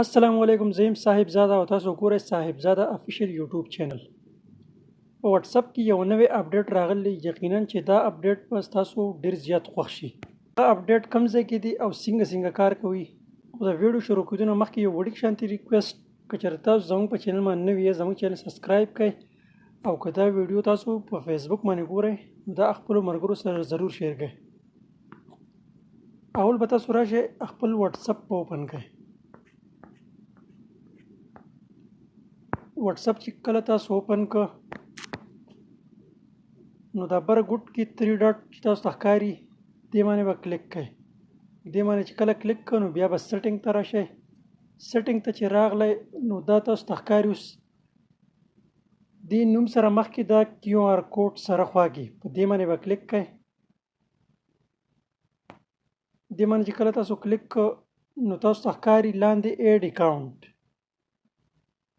السلام علیکم زیم صاحب زاده او تاسو ګورئ صاحب زاده افیشل یوټیوب چینل په واتس اپ کې یو نوې اپډیټ راغلی یقینا چې دا اپډیټ به تاسو ډیر زیات خوښ شي دا اپډیټ کوم ځای کې دی او څنګه کار کوي او دا ویډیو شروع کېدو نه مخکې یو وړوکی شانتي ریکویسټ که چېرې تاسو زموږ په چینل باندې نوي یې زموږ چینل سبسکرایب کړئ او که دا ویډیو تاسو په فیسبوک باندې ګورئ نو دا خپلو ملګرو سره ضرور شیر کړئ اول به تاسو راشئ خپل واتس اپ اوپن کړئ واتس اپ چې کله تاسو اوپن کړ نو دا بر ګوټ کې 3 ډاټ چې تاسو ته ښکاري دې باندې به کلیک کړئ دې باندې چې کله کلیک کړئ نو بیا به سیټینګ ته راشئ سیټینګ ته چې راغلی نو دا تاسو ته ښکاري اوس دې نوم سره مخکې دا کیو آر کوډ سره خواږي په دې باندې به کلیک کړئ دې باندې چې کله تاسو کلیک کړئ نو تاسو ته ښکاري لاندې ایډ اکاونټ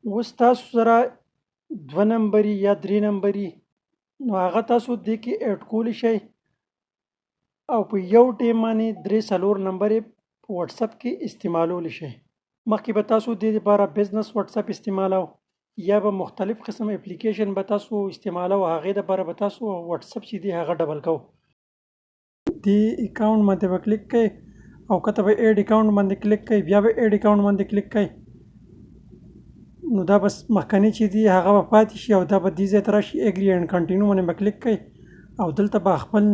اوس تاسو سره 2 نمبري یا 3 نمبري نو هغه تاسو دې کې اډ کولی شئ او په یو ټیم باندې 3-4 نمبر په واتس اپ کې استعمالولی شئ مخکې به تاسو دې لپاره بزنس واتس اپ استعمالو یا به مختلف قسم اپلیکیشن به تاسو استعمالو هغې لپاره به تاسو واتس اپ چې دی هغه ډبل کو دې اکاونټ باندې به کلیک کړئ او کته به اډ اکاونټ باندې کلیک کړئ بیا به اډ اکاونټ باندې کلیک کړئ نو دا بس مخکنی چې دی هغه به پاتې شي او دا به دې ځای ته راشي اګري اینډ کنټینیو باندې به کلیک کړئ او دلته به خپل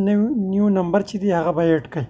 نیو نمبر چې دی هغه به ایډ کړئ